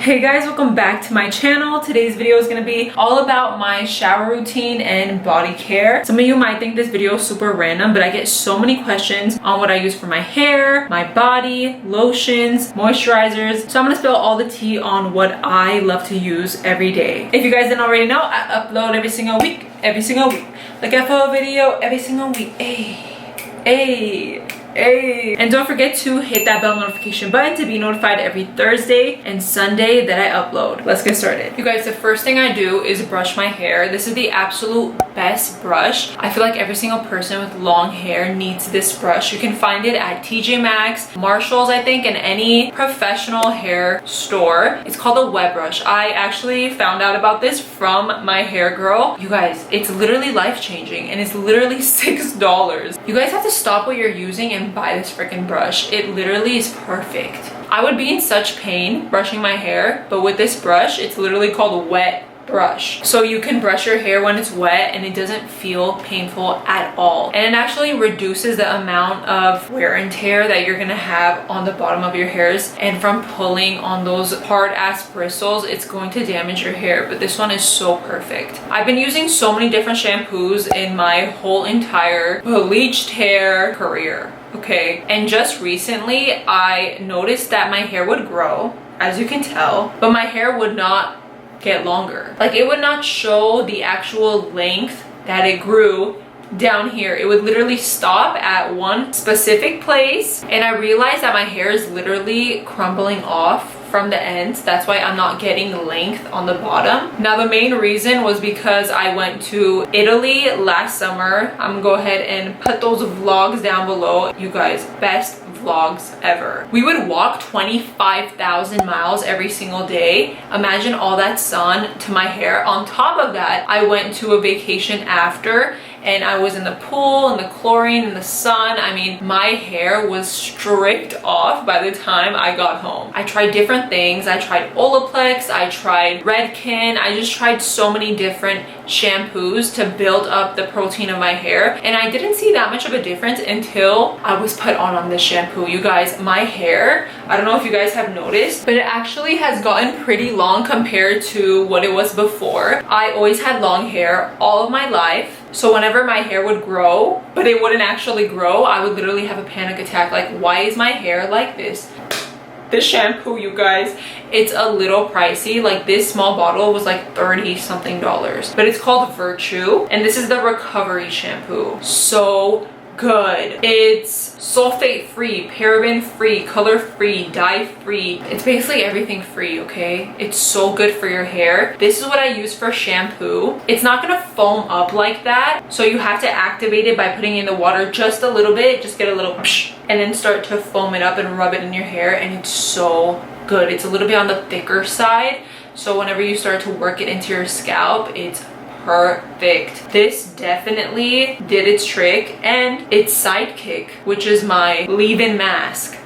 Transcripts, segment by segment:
Hey guys, welcome back to my channel. Today's video is going to be all about my shower routine and body care. Some of you might think this video is super random, but I get so many questions on what I use for my hair, my body, lotions, moisturizers. So I'm going to spill all the tea on what I love to use every day. If you guys didn't already know, I upload every single week. Look out for a video every single week. Hey. And don't forget to hit that bell notification button to be notified every Thursday and Sunday that I upload. Let's get started. You guys, the first thing I do is brush my hair. This is the absolute best brush. I feel like every single person with long hair needs this brush. You can find it at TJ Maxx, Marshalls, I think, and any professional hair store. It's called a wet brush. I actually found out about this from my hair girl. You guys, it's literally life-changing and it's literally $6. You guys have to stop what you're using and buy this freaking brush. It literally is perfect. I would be in such pain brushing my hair, but with this brush, it's literally called a wet brush. So you can brush your hair when it's wet and it doesn't feel painful at all. And it actually reduces the amount of wear and tear that you're gonna have on the bottom of your hairs. And from pulling on those hard ass bristles, it's going to damage your hair. But this one is so perfect. I've been using so many different shampoos in my whole entire bleached hair career. Okay, and just recently I noticed that my hair would grow, as you can tell, but my hair would not get longer. Like, it would not show the actual length that it grew down here. It would literally stop at one specific place, and I realized that my hair is literally crumbling off from the ends. That's why I'm not getting length on the bottom. Now, the main reason was because I went to Italy last summer. I'm gonna go ahead and put those vlogs down below. You guys, best vlogs ever. We would walk 25,000 miles every single day. Imagine all that sun to my hair. On top of that, I went to a vacation after, and I was in the pool and the chlorine and the sun. I mean, my hair was stripped off by the time I got home. I tried different things. I tried Olaplex, I tried Redken. I just tried so many different shampoos to build up the protein of my hair, and I didn't see that much of a difference until I was put on this shampoo. You guys, my hair, I don't know if you guys have noticed, but it actually has gotten pretty long compared to what it was before. I always had long hair all of my life. So whenever my hair would grow, but it wouldn't actually grow, I would literally have a panic attack. Like, why is my hair like this? This shampoo, you guys, it's a little pricey. Like, this small bottle was like $30 something, but it's called Virtue, and this is the recovery shampoo. So good. It's sulfate free, paraben free, color free, dye free. It's basically everything free, okay? It's so good for your hair. This is what I use for shampoo. It's not gonna foam up like that, so you have to activate it by putting in the water just a little bit. Just get a little psh, and then start to foam it up and rub it in your hair, and it's so good. It's a little bit on the thicker side, so whenever you start to work it into your scalp, it's perfect. This definitely did its trick, and its sidekick, which is my leave-in mask.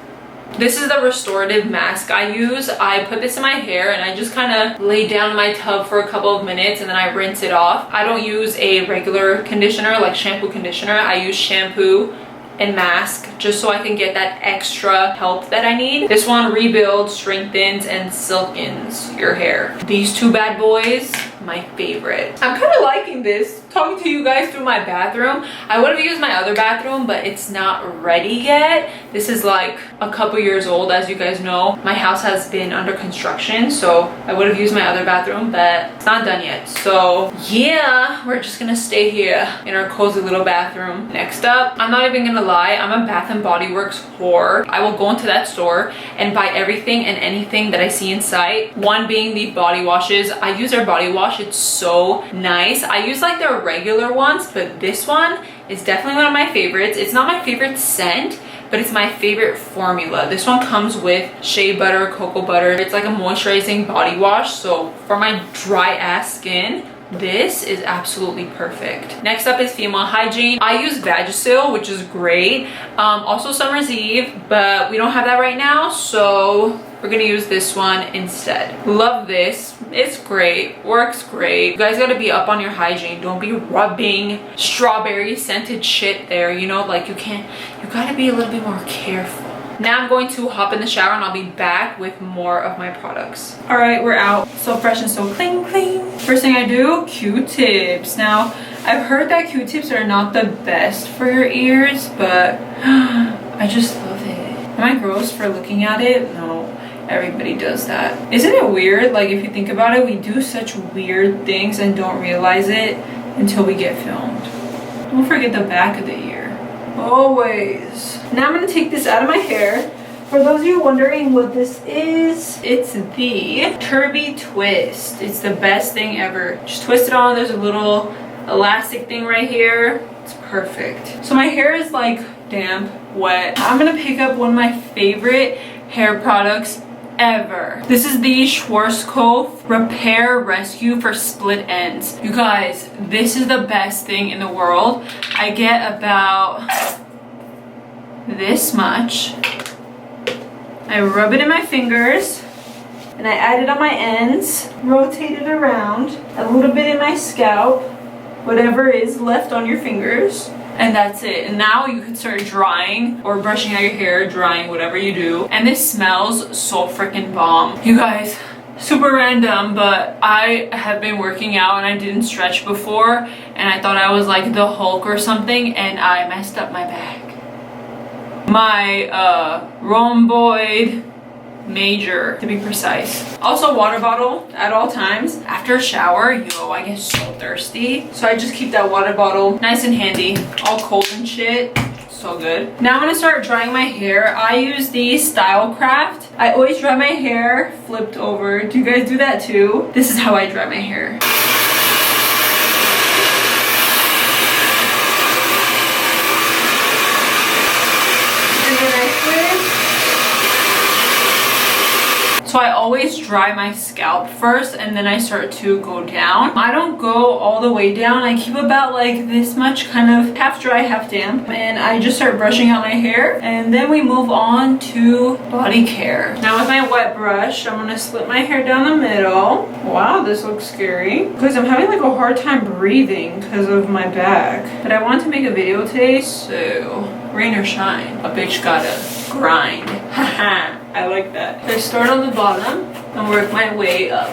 This is the restorative mask I use. I put this in my hair and I just kind of lay down in my tub for a couple of minutes and then I rinse it off. I don't use a regular conditioner like shampoo conditioner. I use shampoo and mask just so I can get that extra help that I need. This one rebuilds, strengthens, and silkens your hair. These two bad boys, my favorite. I'm kind of liking this, talking to you guys through my bathroom. I would have used my other bathroom, but it's not ready yet. This is like a couple years old, as you guys know. My house has been under construction, so I would have used my other bathroom, but it's not done yet. So yeah, we're just gonna stay here in our cozy little bathroom. Next up, I'm not even gonna lie, I'm a Bath & Body Works whore. I will go into that store and buy everything and anything that I see in sight. One being the body washes. I use their body wash. It's so nice. I use like their regular ones, but this one is definitely one of my favorites. It's not my favorite scent, but it's my favorite formula. This one comes with shea butter, cocoa butter. It's like a moisturizing body wash, so for my dry ass skin, this is absolutely perfect. Next up is female hygiene. I use Vagisil, which is great. Also Summer's Eve, but we don't have that right now, so we're gonna use this one instead. Love this. It's great, works great. You guys gotta be up on your hygiene. Don't be rubbing strawberry scented shit there, you know, like you gotta be a little bit more careful. Now I'm going to hop in the shower and I'll be back with more of my products. All right, we're out. So fresh and so clean. First thing I do, Q-tips. Now, I've heard that Q-tips are not the best for your ears, but I just love it. Am I gross for looking at it? No, everybody does that. Isn't it weird? Like, if you think about it, we do such weird things and don't realize it until we get filmed. Don't forget the back of the ear. Always. Now I'm gonna take this out of my hair. For those of you wondering what this is, it's the Turby Twist. It's the best thing ever. Just twist it on. There's a little elastic thing right here. It's perfect. So my hair is like damp, wet. I'm gonna pick up one of my favorite hair products ever. This is the xoxo Repair Rescue for split ends. You guys, this is the best thing in the world. I get about this much. I rub it in my fingers and I add it on my ends, rotate it around, a little bit in my scalp, whatever is left on your fingers, and that's it. And now you can start drying or brushing out your hair, drying, whatever you do. And this smells so freaking bomb. You guys, super random, but I have been working out and I didn't stretch before and I thought I was like the Hulk or something and I messed up my back. My rhomboid major, to be precise. Also, water bottle at all times. After a shower, yo, I get so thirsty. So I just keep that water bottle nice and handy. All cold and shit. So good. Now I'm gonna start drying my hair. I use the Stylecraft. I always dry my hair flipped over. Do you guys do that too? This is how I dry my hair. So I always dry my scalp first and then I start to go down. I don't go all the way down. I keep about like this much, kind of half dry, half damp. And I just start brushing out my hair and then we move on to body care. Now with my wet brush, I'm gonna split my hair down the middle. Wow, this looks scary. Because I'm having like a hard time breathing because of my back. But I want to make a video today, so rain or shine, a bitch gotta grind. Haha. I like that. I start on the bottom and work my way up.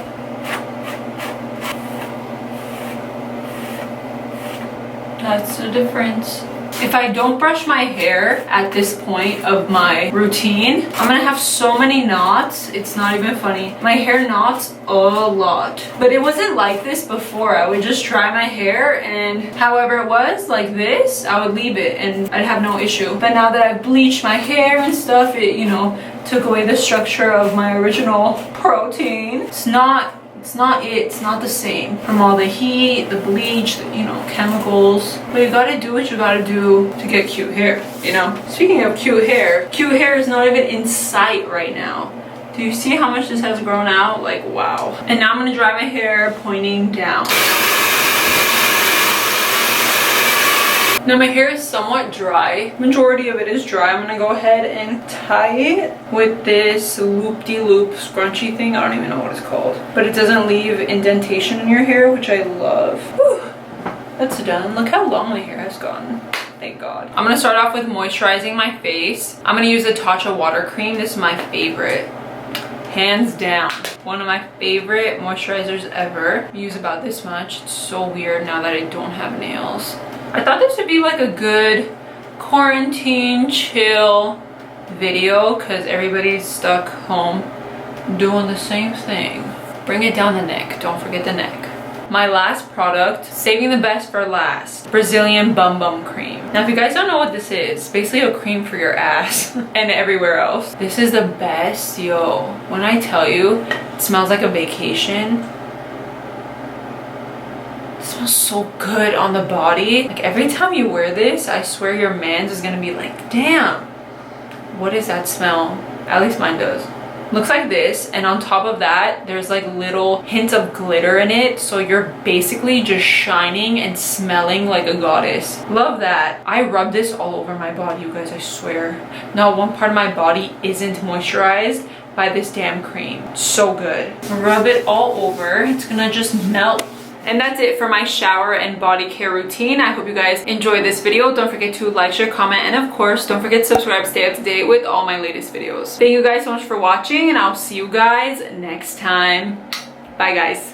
That's the difference. If I don't brush my hair at this point of my routine, I'm gonna have so many knots. It's not even funny. My hair knots a lot. But it wasn't like this before. I would just dry my hair and however it was, like this, I would leave it and I'd have no issue. But now that I've bleached my hair and stuff, it, you know, took away the structure of my original protein. It's not the same from all the heat, the bleach, the, you know, chemicals. But you gotta do what you gotta do to get cute hair, you know. Speaking of cute hair is not even in sight right now. Do you see how much this has grown out? Like, wow. And now I'm gonna dry my hair pointing down. Now my hair is somewhat dry. Majority of it is dry. I'm gonna go ahead and tie it with this loop-de-loop scrunchy thing. I don't even know what it's called. But it doesn't leave indentation in your hair, which I love. Whew. That's done. Look how long my hair has gotten. Thank God. I'm gonna start off with moisturizing my face. I'm gonna use the Tatcha water cream. This is my favorite. Hands down. One of my favorite moisturizers ever. I use about this much. It's so weird now that I don't have nails. I thought this would be like a good quarantine chill video because everybody's stuck home doing the same thing. Bring it down the neck. Don't forget the neck. My last product, saving the best for last, Brazilian Bum Bum Cream. Now if you guys don't know what this is, basically a cream for your ass and everywhere else. This is the best, yo. When I tell you, it smells like a vacation. It smells so good on the body. Like every time you wear this, I swear your man's is gonna be like, damn, what is that smell? At least mine does. Looks like this, and on top of that, there's like little hints of glitter in it, so you're basically just shining and smelling like a goddess. Love that. I rub this all over my body, you guys, I swear. Not one part of my body isn't moisturized by this damn cream. So good. Rub it all over. It's gonna just melt And that's it for my shower and body care routine. I hope you guys enjoyed this video. Don't forget to like, share, comment, and of course, don't forget to subscribe to stay up to date with all my latest videos. Thank you guys so much for watching, and I'll see you guys next time. Bye, guys.